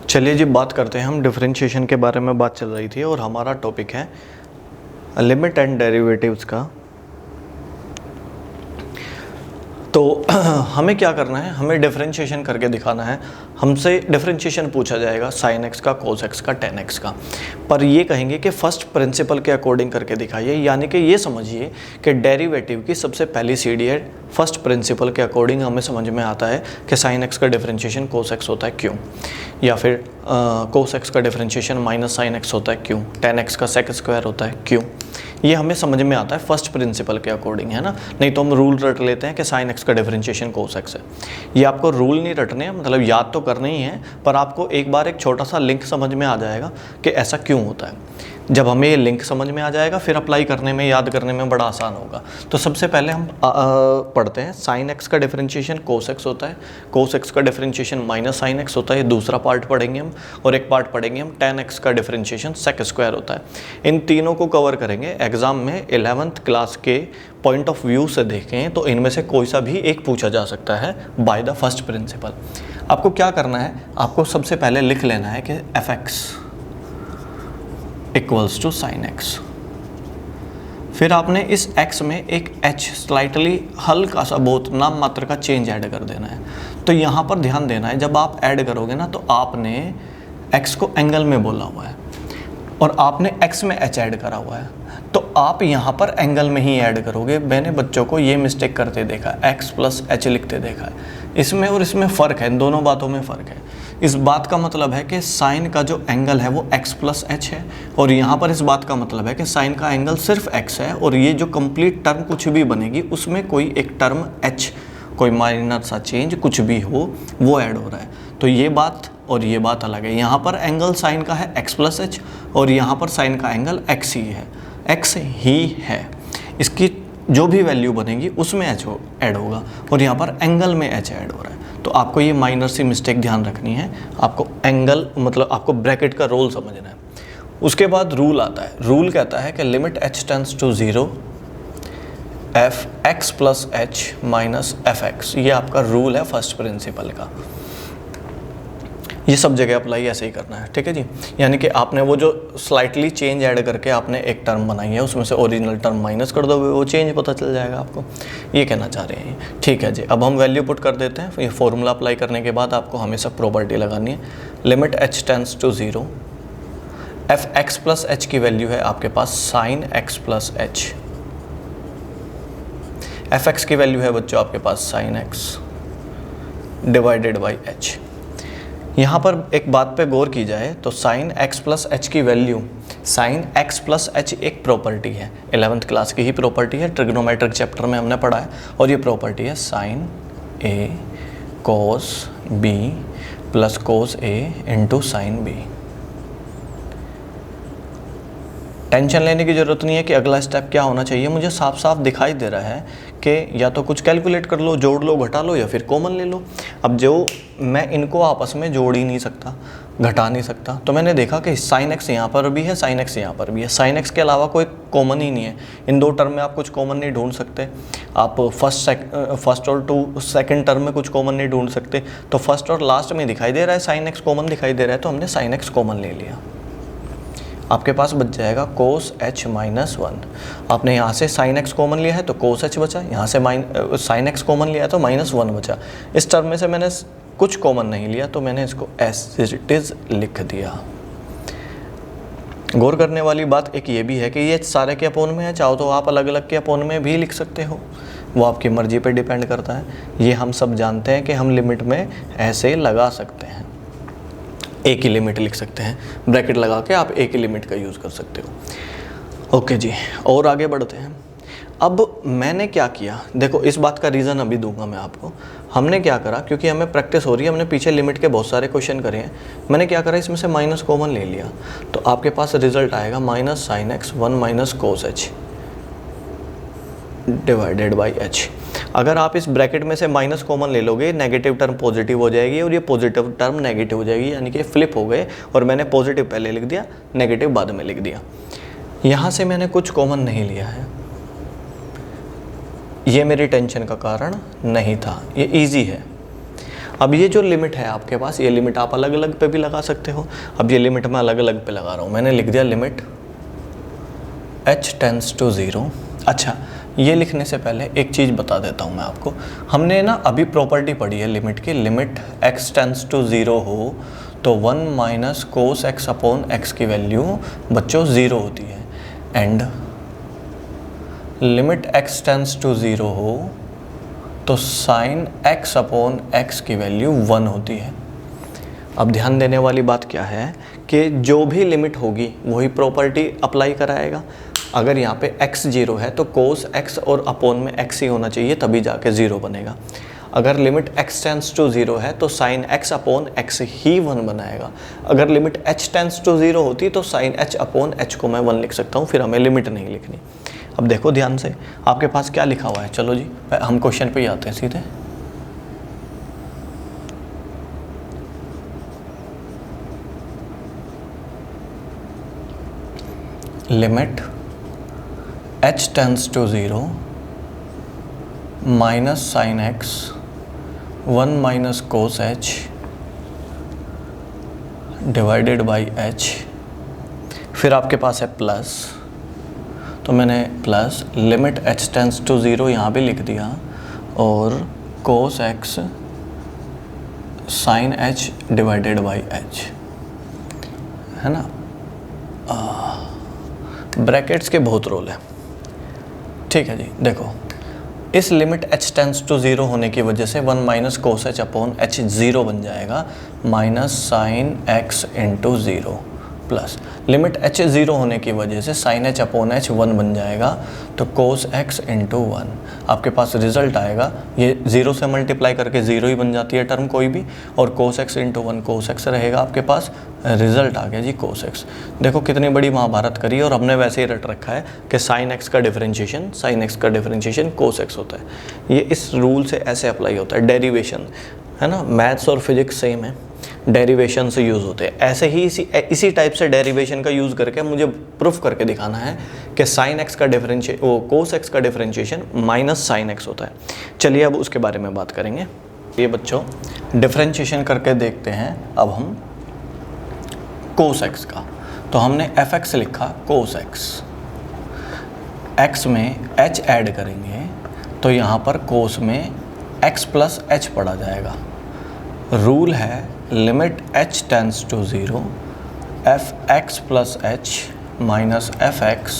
चलिए जी बात करते हैं हम डिफरेंशिएशन के बारे में बात चल रही थी और हमारा टॉपिक है लिमिट एंड डेरिवेटिव्स का। तो हमें क्या करना है, हमें डिफरेंशिएशन करके दिखाना है। हमसे डिफरेंशिएशन पूछा जाएगा साइन एक्स का, कोस एक्स का, टेन एक्स का, पर ये कहेंगे कि फर्स्ट प्रिंसिपल के अकॉर्डिंग करके दिखाइए। यानी कि ये समझिए कि डेरिवेटिव की सबसे पहली सीढ़ी है फर्स्ट प्रिंसिपल के अकॉर्डिंग हमें समझ में आता है कि साइन एक्स का डिफरेंशिएशन कोस एक्स होता है क्यों, या फिर कोस एक्स का डिफरेंशिएशन माइनस साइन एक्स होता है क्यों, टेन एक्स का सेक स्क्वायर होता है क्यों। ये हमें समझ में आता है फर्स्ट प्रिंसिपल के अकॉर्डिंग, है ना। नहीं तो हम रूल रट लेते हैं कि साइन एक्स का डिफरेंशिएशन कोस एक्स है। ये आपको रूल नहीं रटने हैं, मतलब याद तो करने ही है, पर आपको एक बार एक छोटा सा लिंक समझ में आ जाएगा कि ऐसा क्यों होता है। जब हमें ये लिंक समझ में आ जाएगा फिर अप्लाई करने में, याद करने में बड़ा आसान होगा। तो सबसे पहले हम पढ़ते हैं साइन एक्स का डिफरेंशिएशन कोस एक्स होता है, कोस एक्स का डिफरेंशिएशन माइनस साइन एक्स होता है, ये दूसरा पार्ट पढ़ेंगे हम। और एक पार्ट पढ़ेंगे हम टेन एक्स का डिफरेंशिएशन सेक स्क्वायर होता है। इन तीनों को कवर करेंगे। एग्जाम में 11th क्लास के पॉइंट ऑफ व्यू से देखें तो इनमें से कोई सा भी एक पूछा जा सकता है बाय द फर्स्ट प्रिंसिपल। आपको क्या करना है, आपको सबसे पहले लिख लेना है कि f x equals to sine x. फिर आपने इस x में एक h स्लाइटली हल्का सा बहुत नाम मात्र का चेंज ऐड कर देना है। तो यहाँ पर ध्यान देना है, जब आप ऐड करोगे ना तो आपने x को एंगल में बोला हुआ है और आपने x में h ऐड करा हुआ है, तो आप यहाँ पर एंगल में ही ऐड करोगे। मैंने बच्चों को ये मिस्टेक करते देखा, x प्लस h लिखते देखा है। इसमें और इसमें फ़र्क है, इन दोनों बातों में फ़र्क है। इस बात का मतलब है कि साइन का जो एंगल है वो x प्लस एच है, और यहाँ पर इस बात का मतलब है कि साइन का एंगल सिर्फ x है, और ये जो कंप्लीट टर्म कुछ भी बनेगी उसमें कोई एक टर्म h, कोई माइनर सा चेंज कुछ भी हो वो ऐड हो रहा है। तो ये बात और ये बात अलग है। यहाँ पर एंगल साइन का है x प्लस एच और यहाँ पर साइन का एंगल x ही है, x ही है। इसकी जो भी वैल्यू बनेगी उसमें h ऐड होगा और यहाँ पर एंगल में h ऐड हो रहा है। तो आपको ये माइनर सी मिस्टेक ध्यान रखनी है। आपको एंगल मतलब आपको ब्रैकेट का रोल समझना है। उसके बाद रूल आता है। रूल कहता है कि limit h tends to 0 f x plus h minus f x. ये आपका रूल है फर्स्ट प्रिंसिपल का। ये सब जगह अप्लाई ऐसे ही करना है, ठीक है जी। यानी कि आपने वो जो स्लाइटली चेंज ऐड करके आपने एक टर्म बनाई है उसमें से ओरिजिनल टर्म माइनस कर दोगे, वो चेंज पता चल जाएगा आपको। ये कहना चाह रहे हैं, ठीक है जी। अब हम वैल्यू पुट कर देते हैं। ये फॉर्मूला अप्लाई करने के बाद आपको हमेशा प्रॉपर्टी लगानी है। Limit h tends to 0 f x plus h की वैल्यू है आपके पास sine x plus h. F x की वैल्यू है बच्चों आपके पास sine x divided by h. यहाँ पर एक बात पे गौर की जाए तो साइन एक्स प्लस एच की value, sine x plus h एक प्रॉपर्टी है, 11th क्लास की ही प्रॉपर्टी है, ट्रिग्नोमेट्रिक चैप्टर में हमने पढ़ा है। और ये प्रॉपर्टी है साइन ए कोस बी प्लस कोस ए इंटू साइन बी। टेंशन लेने की ज़रूरत नहीं है कि अगला स्टेप क्या होना चाहिए। मुझे साफ साफ दिखाई दे रहा है कि या तो कुछ कैलकुलेट कर लो, जोड़ लो, घटा लो, या फिर कॉमन ले लो। अब जो मैं इनको आपस में जोड़ ही नहीं सकता, घटा नहीं सकता, तो मैंने देखा कि साइन एक्स यहाँ पर भी है, साइन एक्स यहाँ पर भी है। साइन एक्स के अलावा कोई कॉमन ही नहीं है। इन दो टर्म में आप कुछ कॉमन नहीं ढूंढ सकते। आप फर्स्ट और सेकंड टर्म में कुछ कॉमन नहीं ढूंढ सकते। तो फर्स्ट और लास्ट में दिखाई दे रहा है साइन एक्स कॉमन दिखाई दे रहा है, तो हमने साइन एक्स कॉमन ले लिया। आपके पास बच जाएगा कोस एच माइनस 1। आपने यहाँ से साइन एक्स कॉमन लिया है तो कोस एच बचा, यहाँ से साइन एक्स कॉमन लिया है तो माइनस 1 बचा। इस टर्म में से मैंने कुछ कॉमन नहीं लिया तो मैंने इसको एज इट इज़ लिख दिया। गौर करने वाली बात एक ये भी है कि ये सारे के अपोन में है, चाहो तो आप अलग अलग के अपोन में भी लिख सकते हो, वो आपकी मर्जी पे डिपेंड करता है। ये हम सब जानते हैं कि हम लिमिट में ऐसे लगा सकते हैं, एक ही लिमिट लिख सकते हैं, ब्रैकेट लगा के आप एक ही लिमिट का यूज़ कर सकते हो। ओके जी, और आगे बढ़ते हैं। अब मैंने क्या किया, देखो इस बात का रीज़न अभी दूंगा मैं आपको। हमने क्या करा, क्योंकि हमें प्रैक्टिस हो रही है, हमने पीछे लिमिट के बहुत सारे क्वेश्चन करे हैं। मैंने क्या करा, इसमें से माइनस कॉमन ले लिया, तो आपके पास रिजल्ट आएगा minus sine x 1 minus cos H divided by H. अगर आप इस ब्रैकेट में से माइनस कॉमन ले लोगे, नेगेटिव टर्म पॉजिटिव हो जाएगी और ये पॉजिटिव टर्म नेगेटिव हो जाएगी, यानी कि फ्लिप हो गए। और मैंने पॉजिटिव पहले लिख दिया, नेगेटिव बाद में लिख दिया। यहाँ से मैंने कुछ कॉमन नहीं लिया है, ये मेरी टेंशन का कारण नहीं था, ये इजी है। अब ये जो लिमिट है आपके पास, ये लिमिट आप अलग अलग पे भी लगा सकते हो। अब ये लिमिट मैं अलग अलग पे लगा रहा हूँ। मैंने लिख दिया लिमिट h टेंड्स टू 0। अच्छा, ये लिखने से पहले एक चीज़ बता देता हूँ मैं आपको। हमने ना अभी प्रॉपर्टी पढ़ी है लिमिट की, लिमिट x टेंड्स टू 0 हो तो 1 minus cos x upon x की वैल्यू बच्चों 0 होती है, and limit x tends to 0 हो तो साइन x अपॉन x की वैल्यू 1 होती है। अब ध्यान देने वाली बात क्या है कि जो भी लिमिट होगी वही प्रॉपर्टी अप्लाई कराएगा। अगर यहाँ पे x 0 है तो कोस x और अपॉन में x ही होना चाहिए, तभी जाके 0 बनेगा। अगर लिमिट x टेंड्स टू 0 है तो साइन x अपॉन x ही 1 बनाएगा। अगर लिमिट h टेंड्स टू 0 होती तो साइन h अपॉन h को मैं 1 लिख सकता हूँ, फिर हमें लिमिट नहीं लिखनी। अब देखो ध्यान से, आपके पास क्या लिखा हुआ है। चलो जी हम क्वेश्चन पे ही आते हैं सीधे। Limit h tends to 0 minus sine x 1 minus cos h divided by h, फिर आपके पास है प्लस, तो मैंने plus limit h tends to 0 यहाँ भी लिख दिया, और cos x sine h divided by h, है ना। ब्रैकेट्स के बहुत रोल है, ठीक है जी। देखो इस लिमिट h टेंड्स टू 0 होने की वजह से 1 minus cos h upon h 0 बन जाएगा, minus sine x into 0, plus limit h 0 होने की वजह से साइन h अपॉन h 1 बन जाएगा, तो कोस x इंटू 1 आपके पास रिजल्ट आएगा। ये 0 से मल्टीप्लाई करके 0 ही बन जाती है टर्म कोई भी, और कोस x इंटू 1 कोस x रहेगा आपके पास, रिजल्ट आ गया जी कोस x। देखो कितनी बड़ी महाभारत करी, और हमने वैसे ही रट रखा है कि साइन x का डिफरेंशिएशन कोस x होता है। ये इस रूल से ऐसे अप्लाई होता है, डेरिवेशन, है ना। मैथ्स और फिजिक्स सेम है, डेरिवेशन से यूज़ होते हैं। ऐसे ही इसी टाइप से डेरिवेशन का यूज़ करके मुझे प्रूफ करके दिखाना है कि साइन एक्स का कोस एक्स का डिफरेंशिएशन माइनस साइन एक्स होता है। चलिए अब उसके बारे में बात करेंगे। ये बच्चों डिफरेंशिएशन करके देखते हैं अब हम कोस एक्स का। तो हमने एफ एक्स लिखा, कोस एक्स, एक्स में एच ऐड करेंगे तो यहाँ पर कोस में एक्स प्लस एच पड़ा जाएगा। रूल है limit h tends to 0 f x plus h minus f x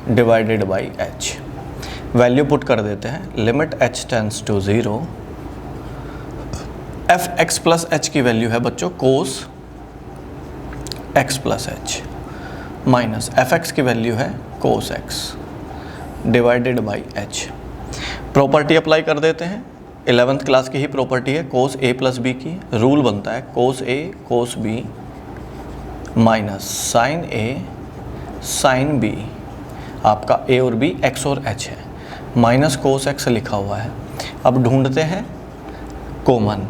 divided by h। Value put कर देते हैं, limit h tends to 0 f x plus h की वैल्यू है बच्चों cos x plus h, minus f x की value है cos x divided by h। Property apply कर देते हैं, 11th क्लास की ही प्रॉपर्टी है कोस a प्लस बी की। रूल बनता है cos a cos b minus sine a sine b, आपका a और b x और h है, माइनस कोस x लिखा हुआ है। अब ढूंढते हैं common,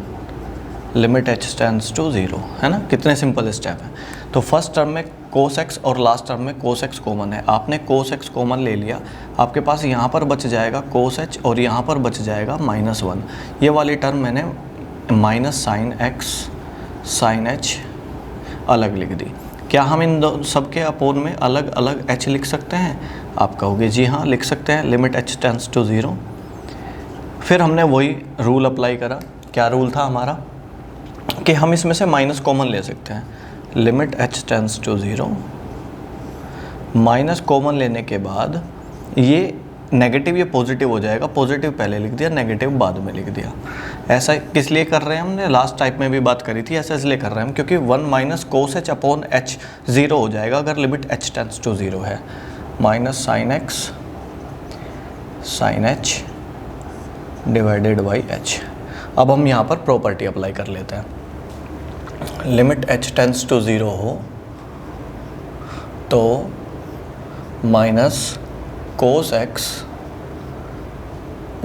limit h tends to 0, है ना। कितने सिंपल स्टेप है। तो फर्स्ट टर्म में कोस x और लास्ट टर्म में कोस x कॉमन है। आपने कोस x कॉमन ले लिया, आपके पास यहाँ पर बच जाएगा कोस h और यहाँ पर बच जाएगा -1। ये वाली टर्म मैंने minus sine x sine h अलग लिख दी। क्या हम इन दो सब के अपोन में अलग अलग h लिख सकते हैं? आप कहोगे जी हाँ लिख सकते हैं, लिमिट h टेंड्स टू 0। फिर हमने वही रूल अप्लाई करा। क्या रूल था हमारा कि हम इसमें से माइनस कॉमन ले सकते हैं। Limit h tends to 0, minus common लेने के बाद ये नेगेटिव ये पॉजिटिव हो जाएगा। पॉजिटिव पहले लिख दिया, नेगेटिव बाद में लिख दिया। ऐसा किस लिए कर रहे हैं, हमने लास्ट टाइप में भी बात करी थी। ऐसा इसलिए कर रहे हैं हम क्योंकि 1 minus cos h upon h 0 हो जाएगा अगर लिमिट h टेंड्स टू 0 है, minus sine x sine h divided by h। अब हम यहाँ पर प्रॉपर्टी अप्लाई कर लेते हैं। लिमिट h टेंड्स टू 0 हो तो minus cos x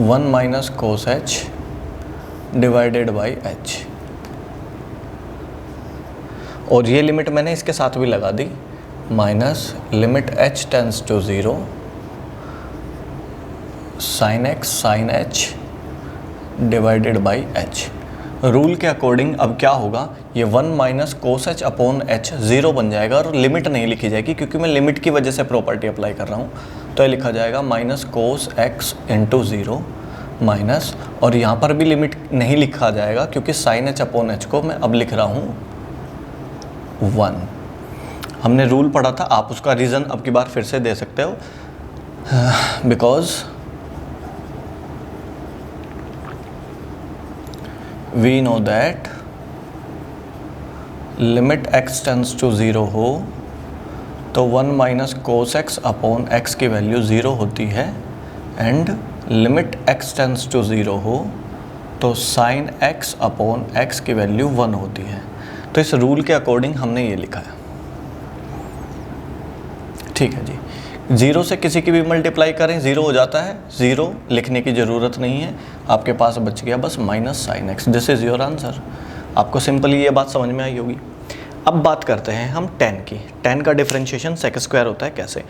1 minus cos h divided by h, और ये लिमिट मैंने इसके साथ भी लगा दी, minus limit h tends to 0 sine x sine h divided by h। Rule के अकॉर्डिंग अब क्या होगा, ये 1 minus cos h upon h 0 बन जाएगा और लिमिट नहीं लिखी जाएगी क्योंकि मैं लिमिट की वजह से प्रॉपर्टी अप्लाई कर रहा हूँ। तो ये लिखा जाएगा minus cos x into 0 minus, और यहाँ पर भी लिमिट नहीं लिखा जाएगा क्योंकि साइन एच अपॉन एच को मैं अब लिख रहा हूँ 1। हमने रूल पढ़ा था, आप उसका रीज़न अब की बार फिर से दे सकते हो, because we know that limit x tends to 0 हो तो 1 minus cos x upon x की वैल्यू 0 होती है, and limit x tends to 0 हो तो साइन x अपॉन एक्स की वैल्यू 1 होती है। तो इस रूल के अकॉर्डिंग हमने ये लिखा है। ठीक है जी, 0 से किसी की भी मल्टीप्लाई करें 0 हो जाता है, 0 लिखने की ज़रूरत नहीं है, आपके पास बच गया बस minus sine x. This is your answer. आपको सिंपली ये बात समझ में आई होगी। अब बात करते हैं हम tan की। tan का डिफरेंशिएशन सेक स्क्वायर होता है कैसे।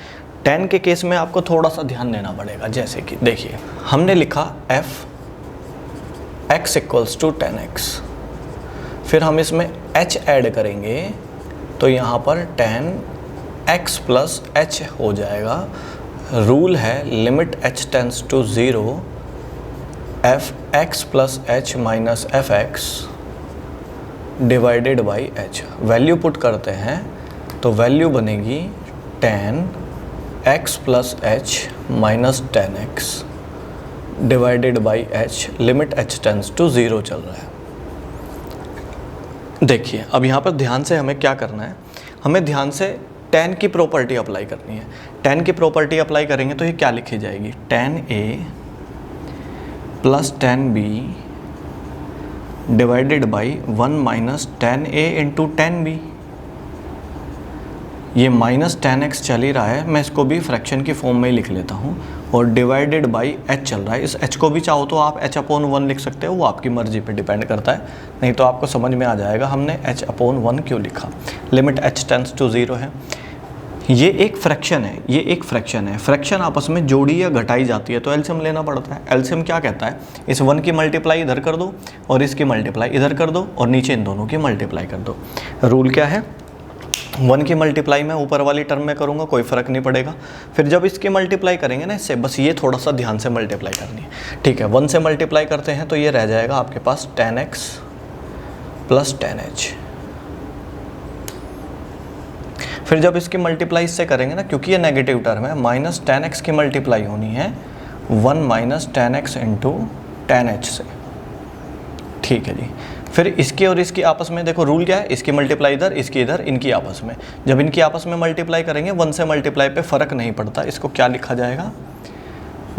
tan के केस में आपको थोड़ा सा ध्यान देना पड़ेगा। जैसे कि देखिए, हमने लिखा f x equals to tan x, फिर हम इसमें h ऐड करेंगे तो यहाँ पर tan x प्लस h हो जाएगा। रूल है limit h tends to 0 f x plus h minus f x divided by h। Value put करते हैं तो वैल्यू बनेगी tan x plus h minus tan x divided by h। Limit h tends to 0 चल रहा है। देखिए, अब यहाँ पर ध्यान से हमें क्या करना है, हमें ध्यान से tan की प्रॉपर्टी अप्लाई करनी है। tan की प्रॉपर्टी अप्लाई करेंगे तो ये क्या लिखी जाएगी, tan a plus tan b divided by 1 minus tan a into tan b। ये माइनस tan x चल ही रहा है, मैं इसको भी फ्रैक्शन की फॉर्म में ही लिख लेता हूँ, और डिवाइडेड बाई h चल रहा है। इस h को भी चाहो तो आप h अपॉन 1 लिख सकते हो, वो आपकी मर्जी पे डिपेंड करता है, नहीं तो आपको समझ में आ जाएगा हमने h अपॉन 1 क्यों लिखा। लिमिट h टेंड्स टू 0 है। ये एक फ्रैक्शन है, ये एक फ्रैक्शन है। फ्रैक्शन आपस में जोड़ी या घटाई जाती है तो एलसीएम लेना पड़ता है। एलसीएम क्या कहता है, इस 1 की मल्टीप्लाई इधर कर दो और इसकी मल्टीप्लाई इधर कर दो और नीचे इन दोनों की मल्टीप्लाई कर दो। रूल क्या है, 1 की मल्टीप्लाई मैं ऊपर वाली टर्म में करूँगा, कोई फ़र्क नहीं पड़ेगा। फिर जब इसकी मल्टीप्लाई करेंगे ना इससे, बस ये थोड़ा सा ध्यान से मल्टीप्लाई करनी है। ठीक है, 1 से मल्टीप्लाई करते हैं तो ये रह जाएगा आपके पास tan x plus tan h। फिर जब इसकी मल्टीप्लाई इससे करेंगे ना, क्योंकि ये नेगेटिव टर्म है, माइनस tan x की मल्टीप्लाई होनी है 1 minus tan x into tan h से। ठीक है जी, फिर इसकी और इसकी आपस में देखो रूल क्या है, इसकी मल्टीप्लाई इधर, इसकी इधर, इनकी आपस में। जब इनकी आपस में मल्टीप्लाई करेंगे 1 से मल्टीप्लाई पे फ़र्क नहीं पड़ता, इसको क्या लिखा जाएगा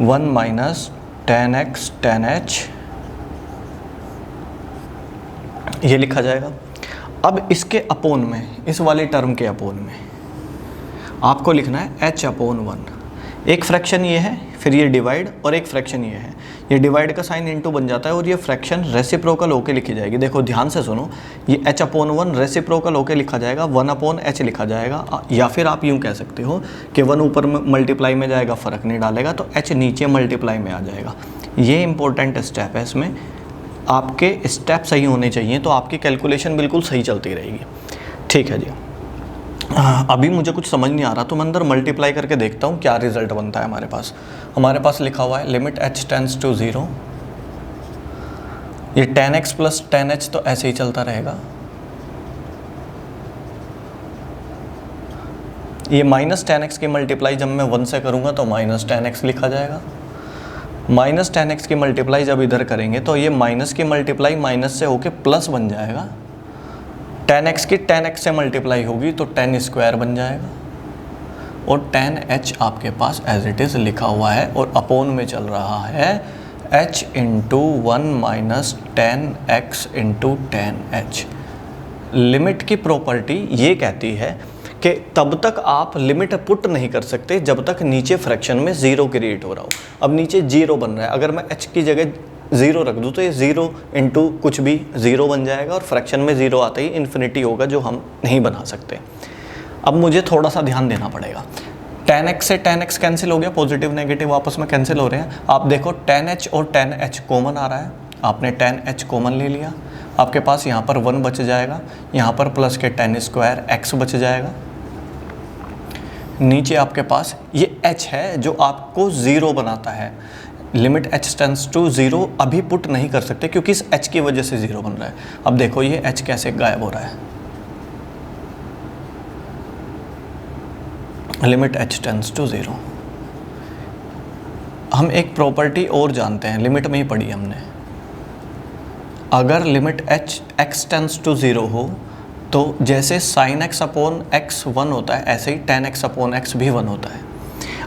1 minus tan x tan h, ये लिखा जाएगा। अब इसके अपोन में, इस वाले टर्म के अपोन में आपको लिखना है h अपॉन 1। एक फ्रैक्शन ये है, फिर ये डिवाइड, और एक फ्रैक्शन ये है। ये डिवाइड का साइन इनटू बन जाता है और ये फ्रैक्शन रेसिप्रोकल होके लिखी जाएगी। देखो ध्यान से सुनो, ये h अपॉन 1 रेसिप्रोकल होके लिखा जाएगा, 1 अपॉन h लिखा जाएगा। या फिर आप यूँ कह सकते हो कि 1 ऊपर मल्टीप्लाई में जाएगा, फ़र्क नहीं डालेगा, तो h नीचे मल्टीप्लाई में आ जाएगा। ये इंपॉर्टेंट स्टेप है, इसमें आपके स्टेप सही होने चाहिए तो आपकी कैलकुलेशन बिल्कुल सही चलती रहेगी। ठीक है जी, अभी मुझे कुछ समझ नहीं आ रहा तो मैं अंदर मल्टीप्लाई करके देखता हूँ क्या रिजल्ट बनता है। हमारे पास लिखा हुआ है लिमिट h टेंड्स टू 0। ये tan x plus tan h तो ऐसे ही चलता रहेगा। ये माइनस tan x की मल्टीप्लाई जब मैं 1 से करूँगा तो माइनस tan x लिखा जाएगा। माइनस tan x की मल्टीप्लाई जब इधर करेंगे तो ये माइनस की मल्टीप्लाई माइनस से होके प्लस बन जाएगा। tan x की tan x से मल्टीप्लाई होगी तो tan स्क्वायर बन जाएगा, और tan h आपके पास एज इट इज़ लिखा हुआ है और अपोन में चल रहा है h into 1 minus tan x into tan h। Limit की प्रॉपर्टी ये कहती है कि तब तक आप लिमिट पुट नहीं कर सकते जब तक नीचे फ्रैक्शन में 0 क्रिएट हो रहा हो। अब नीचे 0 बन रहा है, अगर मैं h की जगह 0 रख दूँ तो ये 0 इंटू कुछ भी 0 बन जाएगा, और फ्रैक्शन में 0 आते ही इन्फिनिटी होगा, जो हम नहीं बना सकते। अब मुझे थोड़ा सा ध्यान देना पड़ेगा। tan x से tan x कैंसिल हो गया, पॉजिटिव नेगेटिव आपस में कैंसिल हो रहे हैं। आप देखो tan h और tan h कॉमन आ रहा है, आपने tan h कॉमन ले लिया, आपके पास यहाँ पर 1 बच जाएगा, यहाँ पर प्लस के tan स्क्वायर x बच जाएगा। नीचे आपके पास ये h है जो आपको 0 बनाता है। लिमिट h टेंड्स टू 0 अभी पुट नहीं कर सकते क्योंकि इस h की वजह से 0 बन रहा है। अब देखो ये h कैसे गायब हो रहा है। Limit h tends to 0। हम एक प्रॉपर्टी और जानते हैं, लिमिट में ही पढ़ी हमने, अगर limit h x tends to 0 हो तो जैसे sin x अपॉन x 1 होता है ऐसे ही tan x अपॉन x भी 1 होता है।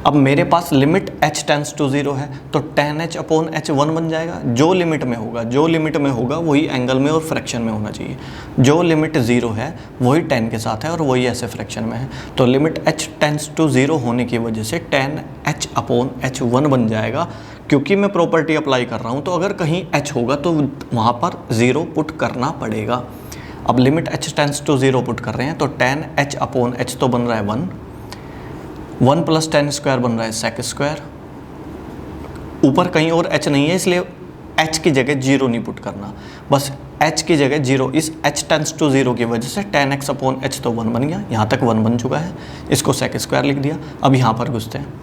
अब मेरे पास लिमिट h टेंड्स टू 0 है तो tan h अपॉन h 1 बन जाएगा। जो लिमिट में होगा वही एंगल में और फ्रैक्शन में होना चाहिए। जो लिमिट 0 है वही tan के साथ है और वही ऐसे फ्रैक्शन में है। तो लिमिट h टेंड्स टू 0 होने की वजह से tan h अपॉन h 1 बन जाएगा। क्योंकि मैं प्रॉपर्टी अप्लाई कर रहा हूँ तो अगर कहीं h होगा तो वहाँ पर 0 पुट करना पड़ेगा। अब limit h tends to 0 put कर रहे हैं तो tan h अपॉन h तो बन रहा है 1 प्लस tan स्क्वायर बन रहा है sec स्क्वायर। ऊपर कहीं और h नहीं है इसलिए h की जगह 0 नहीं पुट करना, बस h की जगह 0। इस h टेंड्स टू 0 की वजह से tan x अपॉन h तो 1 बन गया, यहाँ तक 1 बन चुका है, इसको sec स्क्वायर लिख दिया। अब यहाँ पर घुसते हैं,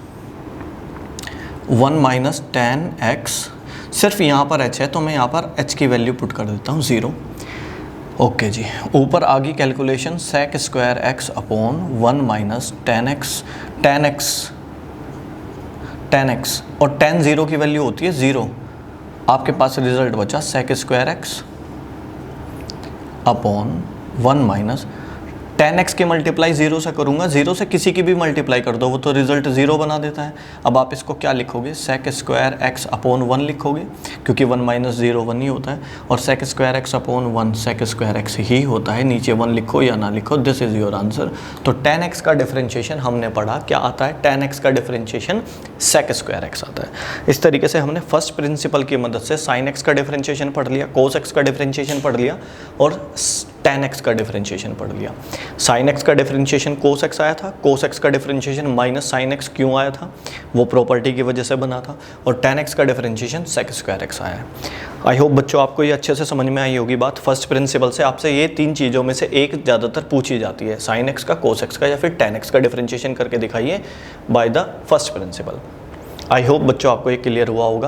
1 माइनस tan x, सिर्फ यहाँ पर h है तो मैं यहाँ पर h की वैल्यू पुट कर देता हूँ 0। ओके जी, ऊपर आ गई calculation sec square x upon 1 minus tan x और tan 0 की वैल्यू होती है 0। आपके पास रिजल्ट बचा sec square x upon 1 minus tan x की मल्टीप्लाई 0 से करूँगा, 0 से किसी की भी मल्टीप्लाई कर दो वो तो रिजल्ट 0 बना देता है। अब आप इसको क्या लिखोगे, sec स्क्वायर x अपॉन 1 लिखोगे क्योंकि 1 माइनस 0 1 ही होता है, और sec square x upon 1 sec square x ही होता है। नीचे 1 लिखो या ना लिखो, दिस इज़ योर आंसर। तो tan x का डिफरेंशिएशन हमने पढ़ा, क्या आता है, tan x का डिफरेंशिएशन sec स्क्वायर x आता है। इस तरीके से हमने फर्स्ट प्रिंसिपल की मदद से sin x का डिफरेंशिएशन पढ़ लिया, cos x का डिफरेंशिएशन पढ़ लिया और tan x का डिफरेंशिएशन पढ़ लिया। sin x का डिफरेंशिएशन cos x आया था, cos x का डिफरेंशिएशन माइनस sin x क्यों आया था, वो प्रॉपर्टी की वजह से बना था, और tan x का डिफरेंशिएशन sec स्क्वायर x आया है। आई होप बच्चों आपको ये अच्छे से समझ में आई होगी बात। फर्स्ट प्रिंसिपल से आपसे ये 3 चीज़ों में से एक ज़्यादातर पूछी जाती है, sin x का, cos x का या फिर tan x का डिफरेंशिएशन करके दिखाइए by the first principle. I hope बच्चों आपको ये क्लियर हुआ होगा।